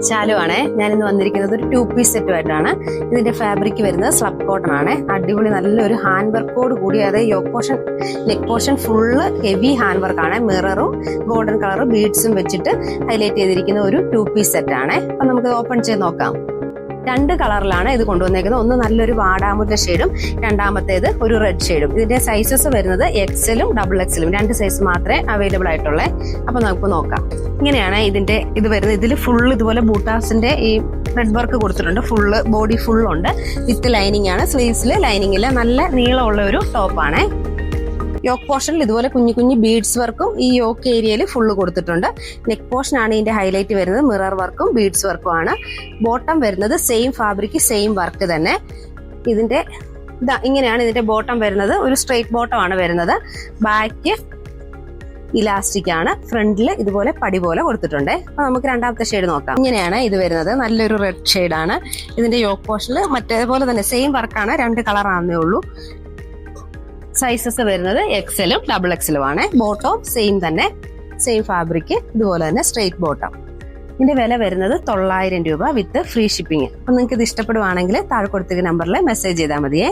ശാലു ആണേ. ഞാനിന്ന് വന്നിരിക്കുന്നത് ഒരു 2 പീസ് സെറ്റുമായിട്ടാണ്. ഇതിന്റെ ഫാബ്രിക് വരുന്നത് സ്ലബ് കോട്ടൺ ആണ്. അടിപൊളി നല്ലൊരു ഹാൻഡ് വർക്കോട് കൂടി, അതായത് yoke portion neck portion full heavy hand വർക്കാണ്. മിററും ഗോൾഡൻ കളറും ബീഡ്സും വെച്ചിട്ട് ഹൈലൈറ്റ് ചെയ്തിരിക്കുന്ന ഒരു 2 പീസ് സെറ്റ് ആണ്. അപ്പൊ നമുക്ക് ഓപ്പൺ ചെയ്ത് നോക്കാം. 2 കളറിലാണ് ഇത് കൊണ്ടുവന്നേക്കുന്നത്. ഒന്ന് നല്ലൊരു വാടാമുല്ല ഷെയ്ഡും രണ്ടാമത്തേത് ഒരു റെഡ് ഷെയ്ഡും. ഇതിന്റെ സൈസസ് വരുന്നത് XL-ഉം XXL-ഉം 2 സൈസ് മാത്രമേ അവൈലബിൾ ആയിട്ടുള്ളേ. അപ്പൊ നമുക്ക് നോക്കാം. ഇങ്ങനെയാണ് ഇതിന്റെ ഇത് വരുന്നത്. ഇതിൽ ഫുൾ ഇതുപോലെ ബൂട്ടാസിന്റെ ഈ ത്രെഡ് വർക്ക് കൊടുത്തിട്ടുണ്ട്. ഫുള്ള് ബോഡി ഫുള്ളുണ്ട്. വിത്ത് ലൈനിങ് ആണ്. സ്ലീവ്സിൽ ലൈനിങ് ഇല്ല. നല്ല നീളമുള്ള ഒരു ടോപ്പാണ്. യോക്ക് പോർഷനിൽ ഇതുപോലെ കുഞ്ഞു കുഞ്ഞു ബീഡ്സ് വർക്കും ഈ യോക്ക് ഏരിയയിൽ ഫുള്ള് കൊടുത്തിട്ടുണ്ട്. നെക്ക് പോർഷൻ ആണ് ഇതിന്റെ ഹൈലൈറ്റ് വരുന്നത്. മിറർ വർക്കും ബീഡ്സ് വർക്കും ആണ്. ബോട്ടം വരുന്നത് സെയിം ഫാബ്രിക് സെയിം വർക്ക് തന്നെ. ഇതിന്റെ ഇങ്ങനെയാണ് ഇതിന്റെ ബോട്ടം വരുന്നത്. ഒരു സ്ട്രെയിറ്റ് ബോട്ടം ആണ് വരുന്നത്. ബാക്ക് ഇലാസ്റ്റിക് ആണ്. ഫ്രണ്ടിൽ ഇതുപോലെ പടി പോലെ കൊടുത്തിട്ടുണ്ട്. അപ്പൊ നമുക്ക് രണ്ടാമത്തെ ഷെയ്ഡ് നോക്കാം. ഇങ്ങനെയാണ് ഇത് വരുന്നത്. നല്ലൊരു റെഡ് ഷെയ്ഡാണ്. ഇതിന്റെ യോക്ക് പോർഷനിൽ മറ്റേപോലെ തന്നെ സെയിം വർക്കാണ്. 2 കളറാണെന്നേ ഉള്ളൂ. സൈസസ് വരുന്നത് XL-ഉം XXL-ഉം ആണ്. ബോട്ടം സെയിം തന്നെ, സെയിം ഫാബ്രിക്, ഇതുപോലെ തന്നെ സ്ട്രെയിറ്റ് ബോട്ടം. ഇതിന്റെ വില വരുന്നത് 900 രൂപ വിത്ത് ഫ്രീ ഷിപ്പിംഗ്. അപ്പൊ നിങ്ങൾക്ക് ഇത് ഇഷ്ടപ്പെടുവാണെങ്കിൽ താഴെ കൊടുത്തിരിക്കുന്ന നമ്പറിൽ മെസ്സേജ് ചെയ്താൽ മതിയേ.